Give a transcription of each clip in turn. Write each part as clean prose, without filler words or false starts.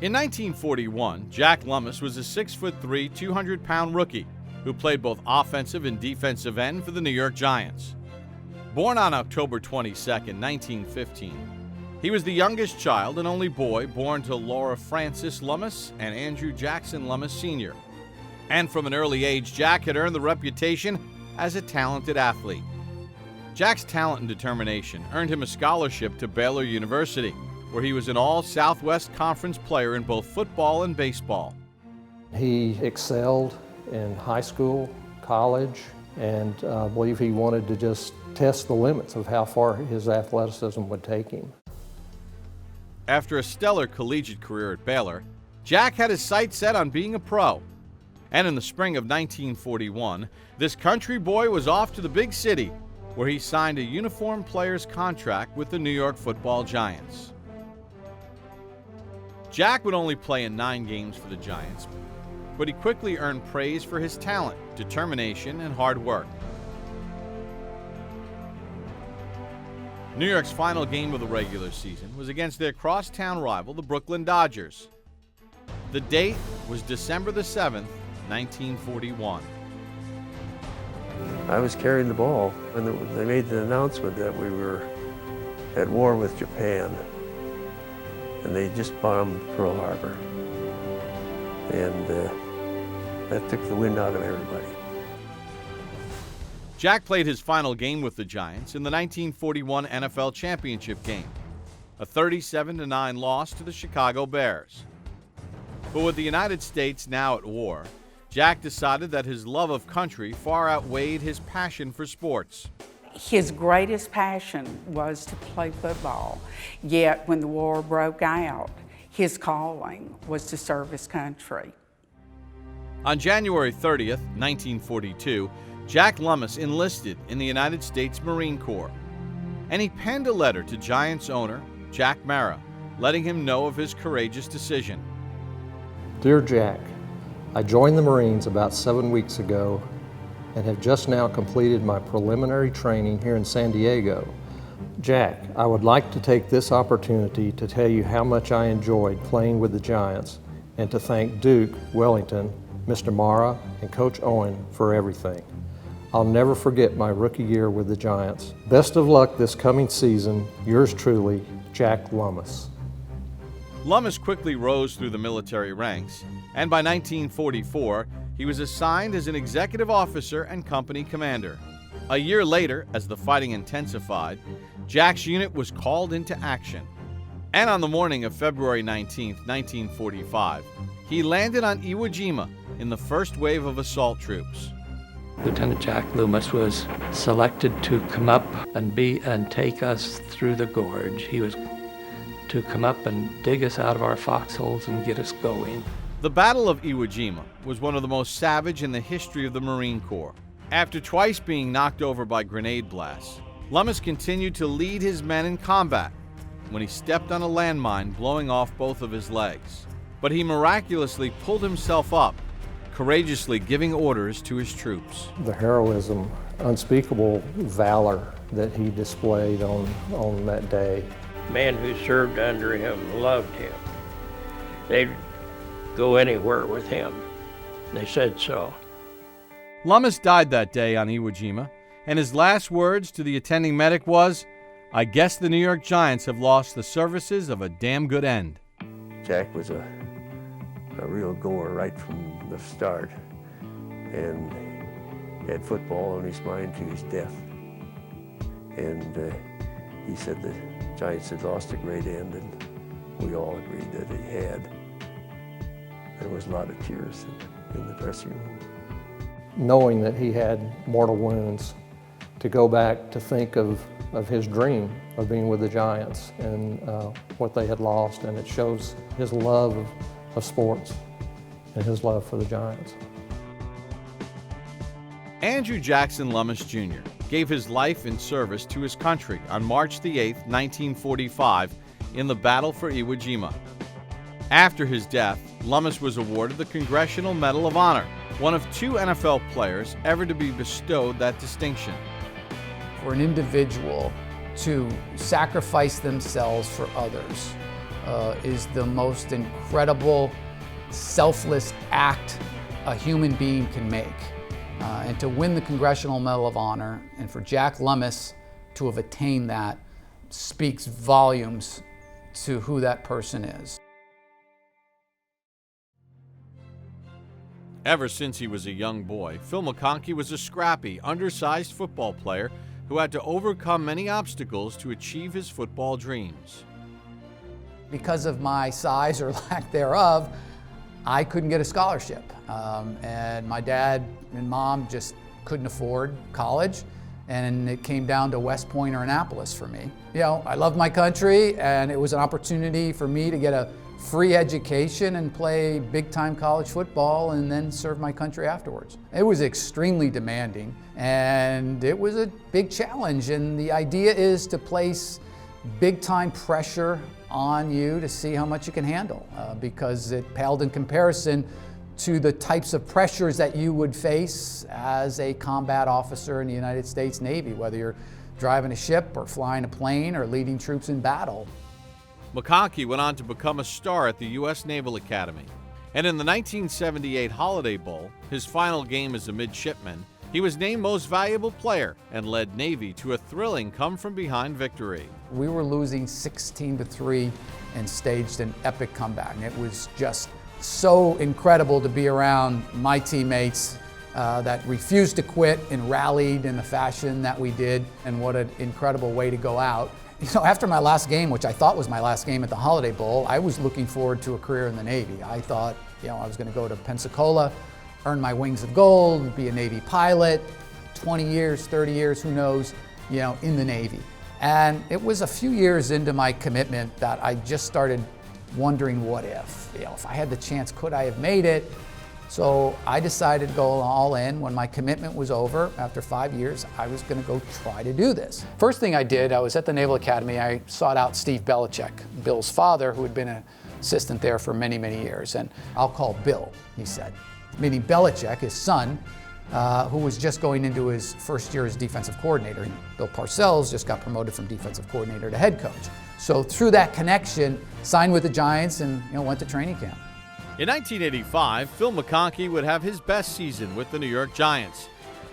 In 1941, Jacklummus was a 6'3", 200-pound rookie who played both offensive and defensive end for the New York Giants. Born on October 22, 1915, he was the youngest child and only boy born to Laura Frances Lummis and Andrew Jackson Lummis Sr. And from an early age, Jack had earned the reputation as a talented athlete. Jack's talent and determination earned him a scholarship to Baylor University, where he was an all-Southwest Conference player in both football and baseball. He excelled in high school, college, and I believe he wanted to just test the limits of how far his athleticism would take him. After a stellar collegiate career at Baylor, Jack had his sights set on being a pro. And in the spring of 1941, this country boy was off to the big city, where he signed a uniformed player's contract with the New York Football Giants. Jack would only play in 9 games for the Giants, but he quickly earned praise for his talent, determination, and hard work. New York's final game of the regular season was against their crosstown rival, the Brooklyn Dodgers. The date was December the 7th, 1941. I was carrying the ball when they made the announcement that we were at war with Japan, and they just bombed Pearl Harbor. And that took the wind out of everybody. Jack played his final game with the Giants in the 1941 NFL Championship game, a 37-9 loss to the Chicago Bears. But with the United States now at war, Jack decided that his love of country far outweighed his passion for sports. His greatest passion was to play football, yet when the war broke out, his calling was to serve his country. On January 30th, 1942, Jacklummus enlisted in the United States Marine Corps, and he penned a letter to Giants owner Jack Mara, letting him know of his courageous decision. Dear Jack, I joined the Marines about 7 weeks ago and have just now completed my preliminary training here in San Diego. Jack, I would like to take this opportunity to tell you how much I enjoyed playing with the Giants and to thank Duke, Wellington, Mr. Mara, and Coach Owen for everything. I'll never forget my rookie year with the Giants. Best of luck this coming season. Yours truly, Jacklummus. Lummis quickly rose through the military ranks, and by 1944, he was assigned as an executive officer and company commander. A year later, as the fighting intensified, Jack's unit was called into action. And on the morning of February 19, 1945, he landed on Iwo Jima in the first wave of assault troops. Lieutenant Jacklummus was selected to come up and take us through the gorge. He was to come up and dig us out of our foxholes and get us going. The Battle of Iwo Jima was one of the most savage in the history of the Marine Corps. After twice being knocked over by grenade blasts, Lummis continued to lead his men in combat when he stepped on a landmine, blowing off both of his legs. But he miraculously pulled himself up, courageously giving orders to his troops. The heroism, unspeakable valor that he displayed on that day. Men who served under him loved him. They'd go anywhere with him. They said so. Lummis died that day on Iwo Jima, and his last words to the attending medic was, "I guess the New York Giants have lost the services of a damn good end." Jack was a real goer right from the start, and had football on his mind to his death. And he said the Giants had lost a great end, and we all agreed that he had. There was a lot of tears in the dressing room. Knowing that he had mortal wounds, to go back to think of his dream of being with the Giants and what they had lost, and it shows his love of sports and his love for the Giants. Andrew Jackson Lummis Jr. gave his life in service to his country on March the 8th, 1945, in the Battle for Iwo Jima. After his death, Lummis was awarded the Congressional Medal of Honor, one of 2 NFL players ever to be bestowed that distinction. For an individual to sacrifice themselves for others is the most incredible, selfless act a human being can make. And to win the Congressional Medal of Honor, and for Jacklummus to have attained that, speaks volumes to who that person is. Ever since he was a young boy, Phil McConkey was a scrappy, undersized football player who had to overcome many obstacles to achieve his football dreams. Because of my size or lack thereof, I couldn't get a scholarship. And my dad and mom just couldn't afford college, and it came down to West Point or Annapolis for me. You know, I love my country, and it was an opportunity for me to get a free education and play big-time college football and then serve my country afterwards. It was extremely demanding, and it was a big challenge, and the idea is to place big-time pressure on you to see how much you can handle, because it paled in comparison to the types of pressures that you would face as a combat officer in the United States Navy, whether you're driving a ship or flying a plane or leading troops in battle. McConkey went on to become a star at the U.S. Naval Academy. And in the 1978 Holiday Bowl, his final game as a midshipman, he was named Most Valuable Player and led Navy to a thrilling come-from-behind victory. We were losing 16-3 and staged an epic comeback. It was just so incredible to be around my teammates that refused to quit and rallied in the fashion that we did, and what an incredible way to go out. You know, after my last game, which I thought was my last game at the Holiday Bowl, I was looking forward to a career in the Navy. I thought, you know, I was going to go to Pensacola, earn my wings of gold, be a Navy pilot, 20 years, 30 years, who knows, you know, in the Navy. And it was a few years into my commitment that I just started wondering, what if? You know, if I had the chance, could I have made it? So I decided to go all in. When my commitment was over, after 5 years, I was going to go try to do this. First thing I did, I was at the Naval Academy. I sought out Steve Belichick, Bill's father, who had been an assistant there for many, many years. And I'll call Bill, he said. Meaning Belichick, his son, who was just going into his first year as defensive coordinator. And Bill Parcells just got promoted from defensive coordinator to head coach. So through that connection, signed with the Giants and, you know, went to training camp. In 1985, Phil McConkey would have his best season with the New York Giants.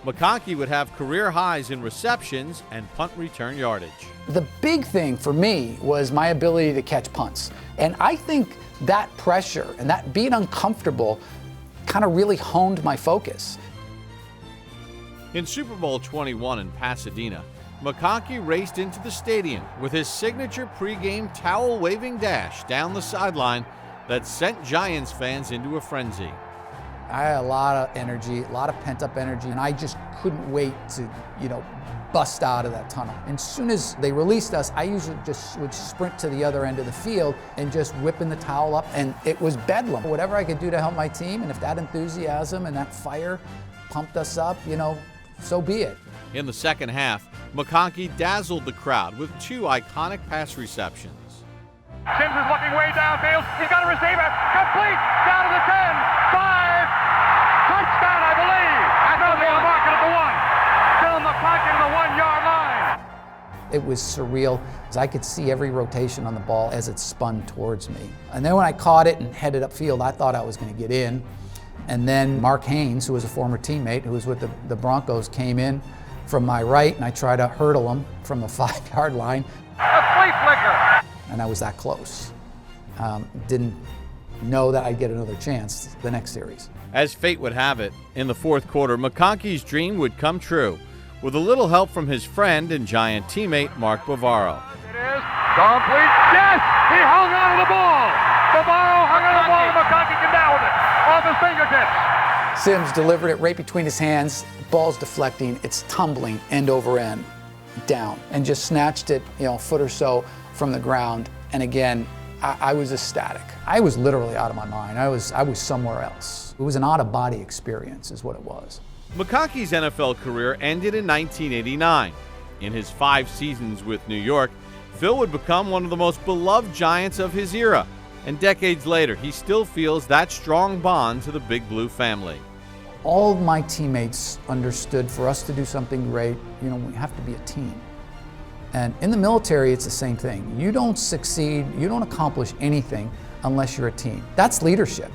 McConkey would have career highs in receptions and punt return yardage. The big thing for me was my ability to catch punts. And I think that pressure and that being uncomfortable kind of really honed my focus. In Super Bowl 21 in Pasadena, McConkey raced into the stadium with his signature pregame towel-waving dash down the sideline that sent Giants fans into a frenzy. I had a lot of energy, a lot of pent-up energy, and I just couldn't wait to, you know, bust out of that tunnel. And as soon as they released us, I usually just would sprint to the other end of the field and just whipping the towel up, and it was bedlam. Whatever I could do to help my team, and if that enthusiasm and that fire pumped us up, you know, so be it. In the second half, McConkey dazzled the crowd with 2 iconic pass receptions. Sims is looking way downfield. He's got a receiver. Complete. Down to the 10. 5. Touchdown, I believe. That's on the market at the 1. Still in the pocket of the 1-yard line. It was surreal, as I could see every rotation on the ball as it spun towards me. And then when I caught it and headed upfield, I thought I was going to get in. And then Mark Haynes, who was a former teammate who was with the Broncos, came in from my right, and I tried to hurdle him from the 5-yard line. A flea flicker. And I was that close. Didn't know that I'd get another chance the next series. As fate would have it, in the fourth quarter, McConkey's dream would come true, with a little help from his friend and Giant teammate Mark Bavaro. It is complete. Yes! He hung on to the ball. Bavaro hung on to the ball, and McConkey came down with it off his fingertips. Sims delivered it right between his hands. Ball's deflecting. It's tumbling end over end down, and just snatched it, you know, a foot or so from the ground. And again, I was ecstatic. I was literally out of my mind. I was somewhere else. It was an out-of-body experience is what it was. McConkey's NFL career ended in 1989. In his 5 seasons with New York, Phil would become one of the most beloved Giants of his era. And decades later, he still feels that strong bond to the Big Blue family. All my teammates understood for us to do something great, you know, we have to be a team. And in the military, it's the same thing. You don't succeed, you don't accomplish anything unless you're a team. That's leadership.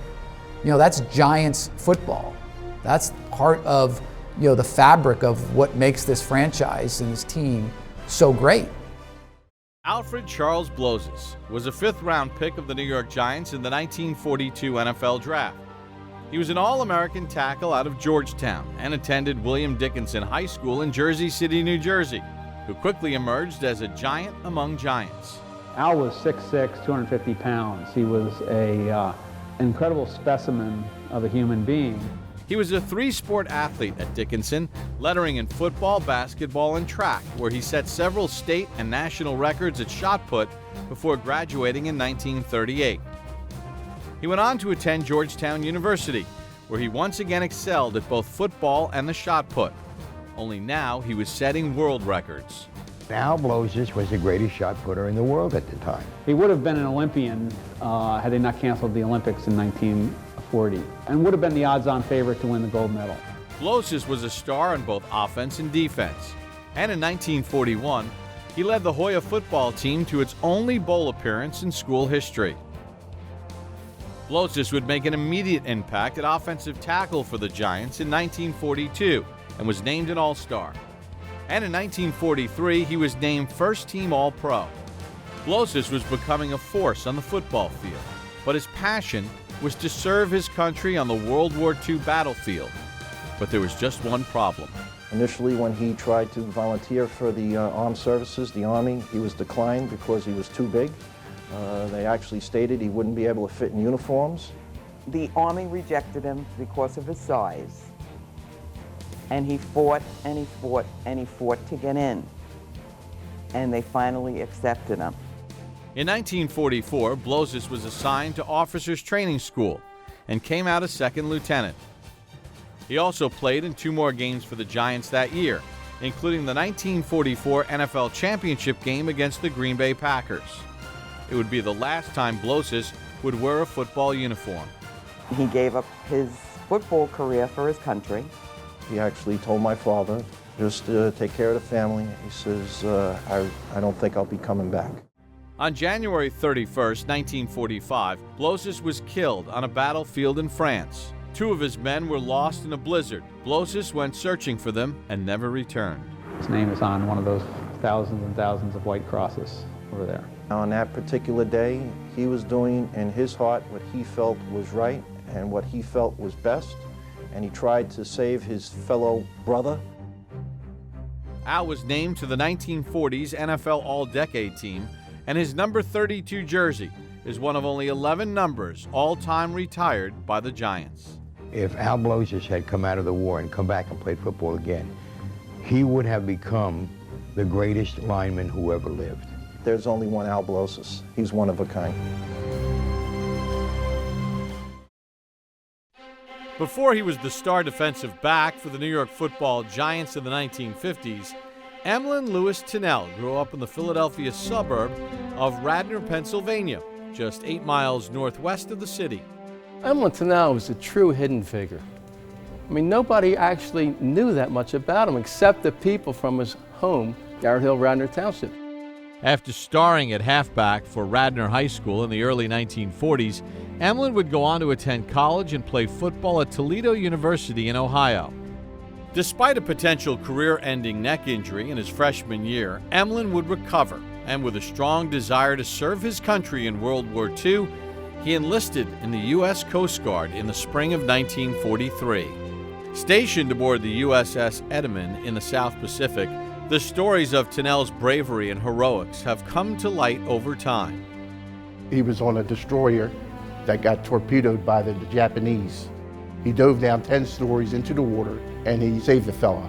You know, that's Giants football. That's part of, you know, the fabric of what makes this franchise and this team so great. Alfred Charles Bloses was a fifth-round pick of the New York Giants in the 1942 NFL Draft. He was an All-American tackle out of Georgetown and attended William Dickinson High School in Jersey City, New Jersey, who quickly emerged as a giant among giants. Al was 6'6", 250 pounds. He was an incredible specimen of a human being. He was a three-sport athlete at Dickinson, lettering in football, basketball, and track, where he set several state and national records at shot put before graduating in 1938. He went on to attend Georgetown University, where he once again excelled at both football and the shot put. Only now he was setting world records. Al Bloses was the greatest shot putter in the world at the time. He would have been an Olympian had they not canceled the Olympics in 1940, and would have been the odds-on favorite to win the gold medal. Bloses was a star on both offense and defense, and in 1941, he led the Hoya football team to its only bowl appearance in school history. Bloses would make an immediate impact at offensive tackle for the Giants in 1942 and was named an All-Star. And in 1943, he was named first-team All-Pro. Bloses was becoming a force on the football field, but his passion was to serve his country on the World War II battlefield. But there was just one problem. Initially, when he tried to volunteer for the armed services, the Army, he was declined because he was too big. They actually stated he wouldn't be able to fit in uniforms. The Army rejected him because of his size. And he fought and he fought and he fought to get in. And they finally accepted him. In 1944, Bloses was assigned to Officers Training School and came out as second lieutenant. He also played in 2 more games for the Giants that year, including the 1944 NFL Championship game against the Green Bay Packers. It would be the last time Bloses would wear a football uniform. He gave up his football career for his country. He actually told my father, just take care of the family. He says, I don't think I'll be coming back. On January 31st, 1945, Bloses was killed on a battlefield in France. 2 of his men were lost in a blizzard. Bloses went searching for them and never returned. His name is on one of those thousands and thousands of white crosses over there. On that particular day, he was doing in his heart what he felt was right and what he felt was best, and he tried to save his fellow brother. Al was named to the 1940s NFL All-Decade team, and his number 32 jersey is one of only 11 numbers all-time retired by the Giants. If Al Bloses had come out of the war and come back and played football again, he would have become the greatest lineman who ever lived. There's only one Al Bloses. He's one of a kind. Before he was the star defensive back for the New York Football Giants in the 1950s, Emlyn Lewis Tinnell grew up in the Philadelphia suburb of Radnor, Pennsylvania, just 8 miles northwest of the city. Emlyn Tinnell was a true hidden figure. I mean, nobody actually knew that much about him except the people from his home, Garrett Hill, Radnor Township. After starring at halfback for Radnor High School in the early 1940s, Emlyn would go on to attend college and play football at Toledo University in Ohio. Despite a potential career-ending neck injury in his freshman year, Emlyn would recover, and with a strong desire to serve his country in World War II, he enlisted in the U.S. Coast Guard in the spring of 1943. Stationed aboard the USS Edmund in the South Pacific, the stories of Tinnell's bravery and heroics have come to light over time. He was on a destroyer that got torpedoed by the Japanese. He dove down 10 stories into the water and he saved the fella.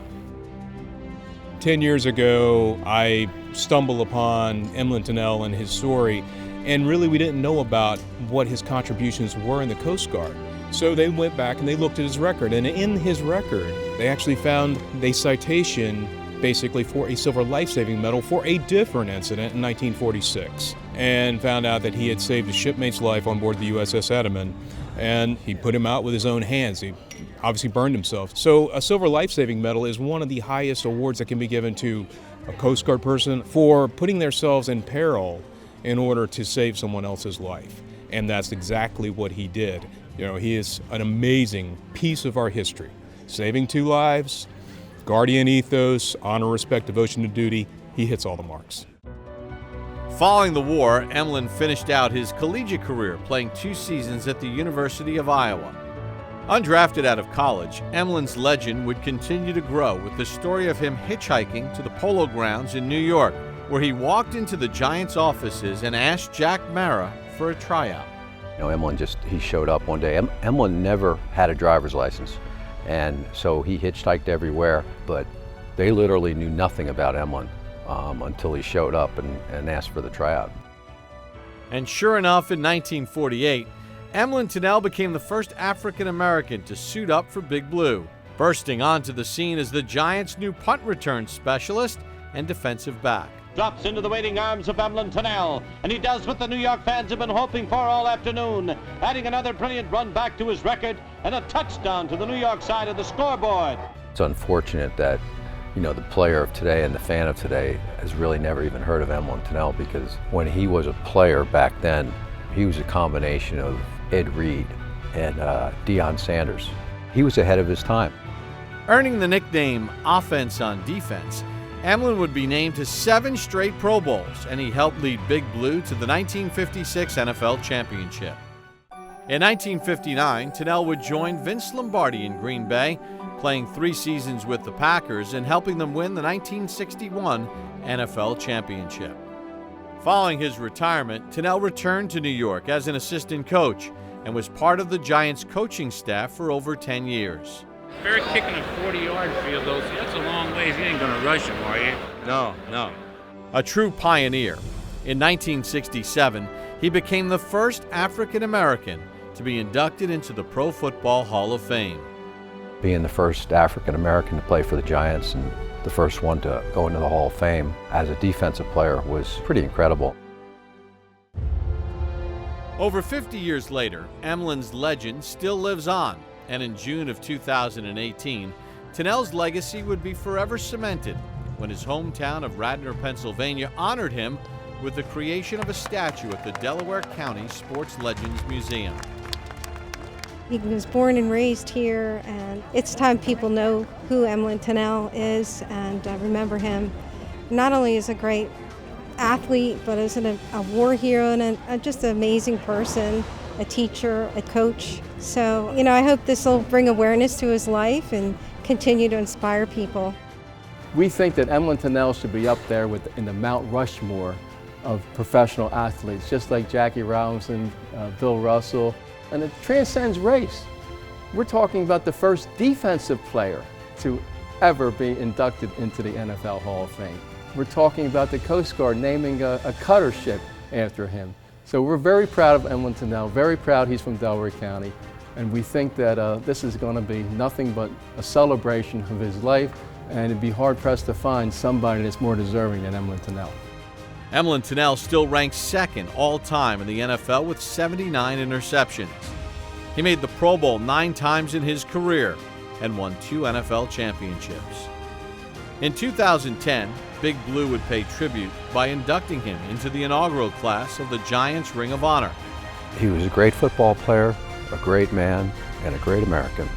10 years ago, I stumbled upon Emlyn Tinnell and his story, and really we didn't know about what his contributions were in the Coast Guard. So they went back and they looked at his record, and in his record, they actually found a citation basically for a silver life-saving medal for a different incident in 1946, and found out that he had saved a shipmate's life on board the USS Edmund, and he put him out with his own hands. He obviously burned himself. So a silver life-saving medal is one of the highest awards that can be given to a Coast Guard person, for putting themselves in peril in order to save someone else's life. And that's exactly what he did. You know, he is an amazing piece of our history. Saving 2 lives, guardian ethos, honor, respect, devotion to duty. He hits all the marks. Following the war, Emlyn finished out his collegiate career playing 2 seasons at the University of Iowa. Undrafted out of college, Emlyn's legend would continue to grow with the story of him hitchhiking to the Polo Grounds in New York, where he walked into the Giants' offices and asked Jack Mara for a tryout. You know, Emlyn he showed up one day. Emlyn never had a driver's license, and so he hitchhiked everywhere, but they literally knew nothing about Emlyn until he showed up and asked for the tryout. And sure enough, in 1948, Emlyn Tinnell became the first African American to suit up for Big Blue, bursting onto the scene as the Giants' new punt return specialist and defensive back. Drops into the waiting arms of Emlyn Tinnell, and he does what the New York fans have been hoping for all afternoon, adding another brilliant run back to his record and a touchdown to the New York side of the scoreboard. It's unfortunate that, you know, the player of today and the fan of today has really never even heard of Emlyn Tinnell, because when he was a player back then, he was a combination of Ed Reed and Deion Sanders. He was ahead of his time. Earning the nickname Offense on Defense, Emlyn would be named to 7 straight Pro Bowls, and he helped lead Big Blue to the 1956 NFL Championship. In 1959, Tinnell would join Vince Lombardi in Green Bay, playing 3 seasons with the Packers and helping them win the 1961 NFL Championship. Following his retirement, Tinnell returned to New York as an assistant coach and was part of the Giants coaching staff for over 10 years. They're kicking a 40-yard field goal, so that's a long ways. You ain't going to rush him, are you? No. A true pioneer. In 1967, he became the first African American to be inducted into the Pro Football Hall of Fame. Being the first African American to play for the Giants and the first one to go into the Hall of Fame as a defensive player was pretty incredible. Over 50 years later, Emlyn's legend still lives on, and in June of 2018, Tinnell's legacy would be forever cemented when his hometown of Radnor, Pennsylvania honored him with the creation of a statue at the Delaware County Sports Legends Museum. He was born and raised here, and it's time people know who Emlyn Tinnell is and remember him not only as a great athlete, but as a war hero and just an amazing person, a teacher, a coach. So, you know, I hope this will bring awareness to his life and continue to inspire people. We think that Emlyn Tinnell should be up there in the Mount Rushmore of professional athletes, just like Jackie Robinson, Bill Russell, and it transcends race. We're talking about the first defensive player to ever be inducted into the NFL Hall of Fame. We're talking about the Coast Guard naming a cutter ship after him. So we're very proud of Emlyn Tinnell, very proud he's from Delaware County, and we think that this is going to be nothing but a celebration of his life, and it'd be hard-pressed to find somebody that's more deserving than Emlyn Tinnell. Emlyn Tinnell still ranks second all-time in the NFL with 79 interceptions. He made the Pro Bowl 9 times in his career and won 2 NFL championships. In 2010, Big Blue would pay tribute by inducting him into the inaugural class of the Giants Ring of Honor. He was a great football player, a great man, and a great American.